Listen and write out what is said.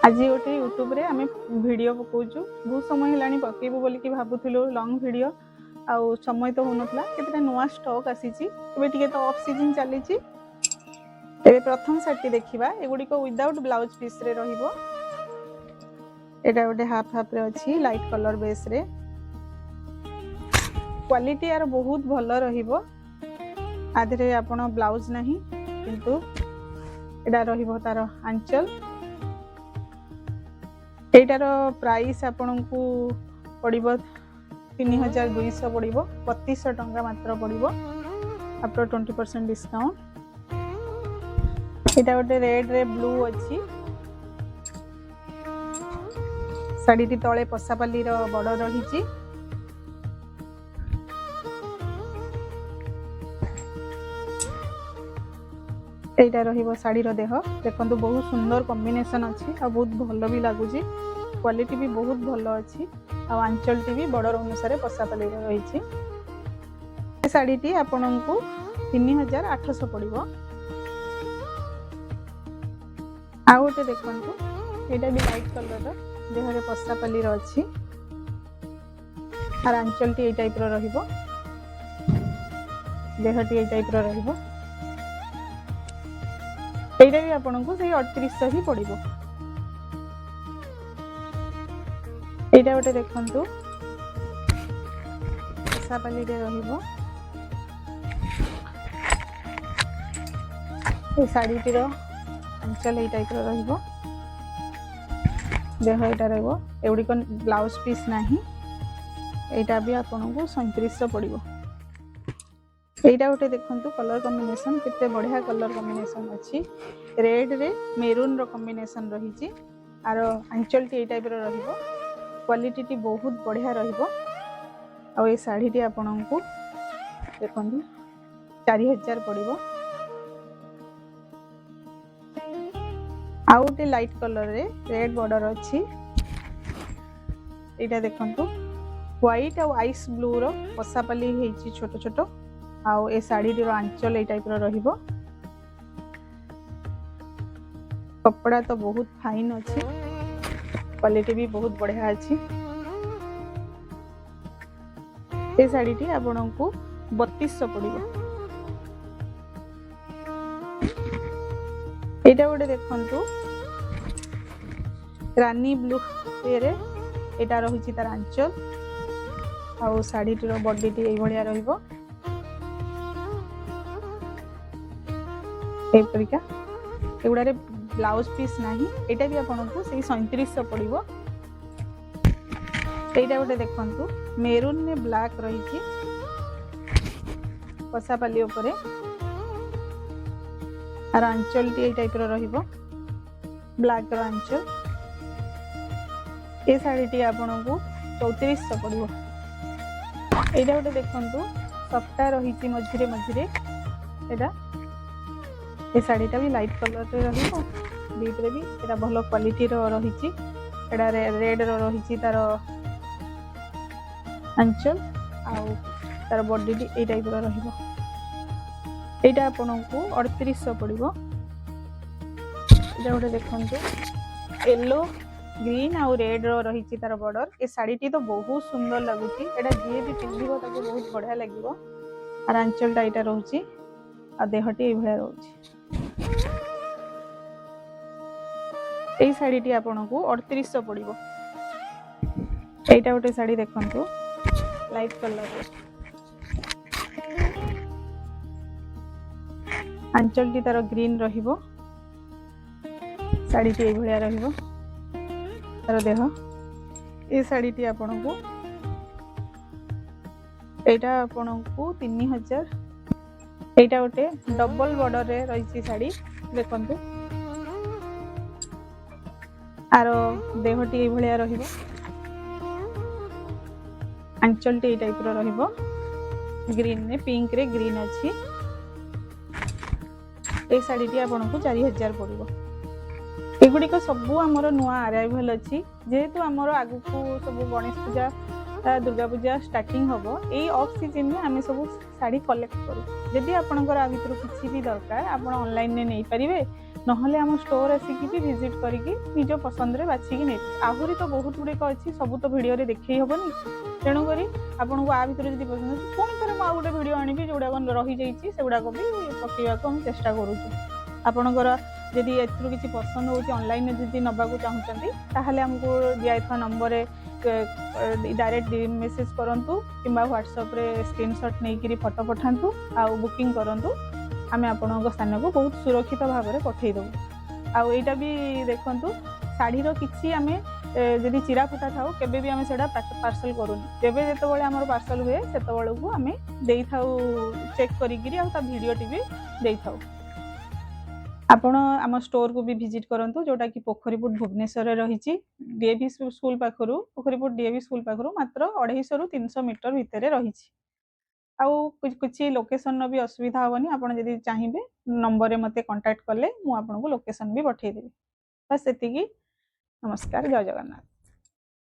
आज गोटे यूट्यूब रे आम भिड पकाचु बहुत समय है पकेबू बोलिकी भावुलु लंग भिड आउ समय तो होना केतटा नुआ स्टॉक आसी तो ऑफ सीजन चली प्रथम साड़ी देखा एगुड़िक विदाउट ब्लाउज पीस रे रहिबो। एटा गोटे हाफ हाफ रे अच्छी लाइट कलर बेस रे क्वालिटी यार बहुत भल रहिबो। आधे आपण ब्लाउज नहीं किंतु एटा रहिबो तार आंचल। एटार प्राइस आपन को पड़िबो 3200 पड़िबो 3200 टंका मात्र पड़िबो आफ्टर 20% डिस्काउंट। एटा गोटे रेड रे ब्लू अच्छी साड़ी टी तले पसापाली रो बॉर्डर रही। एटा रहिबो साड़ी रो देह देखंतु बहुत सुंदर कॉम्बिनेशन अच्छी आ बहुत भल भी लगुची क्वालिटी भी बहुत भल अच्छी आ आंचल टी भी बॉर्डर अनुसार पसापाली रो रही। ए साड़ी टी आपन को 3800 पड़िबो। आ गोटे देखंतु एटा भी लाइट कलर रो देह रे पसापाली रो अच्छी आ आंचल टी ए टाइप रो रहिबो देह टी ए टाइप रो रहिबो। एटा भी आपन को 3800 ही पड़िबो। एटा गोटे देखंतु पसापाली रे रहिबो। ए साड़ी टी रो आंचल ए टाइप रो रहिबो देह एटा रहबो एउडी कोन ब्लाउज पीस नाही। एटा भी आपन को 3700 पड़िबो। एटा गोटे देखंतु कलर कॉम्बिनेशन केते बढ़िया कलर कॉम्बिनेशन अच्छी रेड रे मेरून रो कॉम्बिनेशन रही आर आंचल टी ए टाइप रो रहिबो क्वालिटी टी बहुत बढ़िया रहिबो। आ ए साड़ी टी आपन को देखंतु 4000 पड़िबो। आ गोटे लाइट कलर रे रेड बॉर्डर अच्छी एटा देखंतु व्हाइट और आइस ब्लू रो पसापाली हेची छोट छोट आउ ए साड़ी रो आंचल ए टाइप रो रहिबो। कपड़ा तो बहुत फाइन अच्छी क्वालिटी भी बहुत बढ़िया अच्छी। ए साड़ी टी आपन को 3200 पड़िबो। एटा गोटे देखंतु रानी ब्लू रे एटा रही तार आंचल आउ साड़ी टी रो बॉडी टी ए भलिया रहिबो एपरिका एगुड़े ब्लाउज पीस नहीं। एटा भी आपन को 3700 पड़िबो। एटा गोटे देखंतु मेरून ने ब्लैक रही पसापाली उपरे आर आंचल टी ए टाइप रो रहिबो ब्लैक रो आंचल। ए साड़ी टी आपन को 3400 पड़िबो। एटा गोटे देखंतु सफ्टा रही मझिरे मझिरे एटा ए साड़ीटा भी लाइट कलर रे रहिबो बीट रे भी एटा भलो क्वालिटी रो रही एटा रेड रो रही तार आंचल आउ तार बॉडी टी ए टाइप रो रहिबो। एटा आपन को 3800 पड़िबो। एटा गोटे देखंतु येलो ग्रीन आउ रेड रो रही तार बॉर्डर ए साड़ी टी तो बहुत सुंदर लगुची एटा जे भी पिंधिबो ताको बहुत बढ़िया लागिबो आर आंचल टा एटा रहउची आ देहटी ए भलिया रहउची। ए साड़ी टी आपन को 3800 पड़िबो। एटा गोटे साड़ी देखंतु लाइट कलर रे आंचल टी तार ग्रीन रहिबो साड़ी टी ए भलिया रहिबो तार देह। ए साड़ी टी आपन को एटा आपन को 3000। एटा गोटे डबल बॉर्डर रे रही साड़ी देखंतु आर देहटी ए भलिया रहिबो आंचल टी ए टाइप रो रहिबो ग्रीन ने पिंक रे ग्रीन अच्छी। ए साड़ी टी आपन को 4000 पड़िबो। एगुड़ी को सबू आमर नुआ अराइवल अच्छी जेहेतु आमर आगु को सब गणेश पूजा दुर्गा पूजा स्टार्टिंग हम यही ऑफ सीजन में आम सब शाढ़ी कलेक्ट करूँ जदि आपंकर आ भर किसी भी दरकार आप ऑनलाइन में नहीं पारे नहले आम स्टोर आसिकी भी विजिट करके निज पसंद रे बाछिकी नहीं आहरी तो बहुत गुड़िक अच्छी सब तो भिडियो देखी हेनी तेणुक आपको आ भर जब पसंद अच्छे पुणी थे मुझे गोटे भिड आनी जोड़ाक रही जाइए से गुड़ाक भी पकेवाक हम चेष्टा करुँ आपणकर जदि एथुरु किसी पसंद हो ऑनलाइन में जदि नबाकू चाहूँगी ताहले हमको दिया नंबर डायरेक्ट मेसेज करंतु किंबा व्हाट्सएप रे स्क्रीनशॉट नहीं फोटो पठांतु आउ बुकिंग करंतु आमे आपनक स्थान को बहुत सुरक्षित भाव में पठे देबु आउ एटा भी देखंतु साड़ीर किछि आमे जदि चिरा फुटा थाउ केबे भी आमे सेडा पार्सल करूनी जेबे जेतेबेले हमर पार्सल हुए सेतेबेले को आमे देई थाउ चेक करिगिरी आ ता वीडियो टीवी देई थाउ आपण आम स्टोर को भी विजिट करंतु जोटा कि पोखरीपुट भुवनेश्वर रही डीएवी स्कूल पाखरु पोखरीपुट डीएवी स्कूल पाखरु मात्र 250 रु 300 मीटर भितर रही आउ कुछ लोकेशन भी असुविधा हेनी आपड़ जदि चाहिए नंबर रे मते कांटेक्ट कले मु आपन को लोकेशन भी पठेदेवी बस एतिकी नमस्कार जय जगन्नाथ।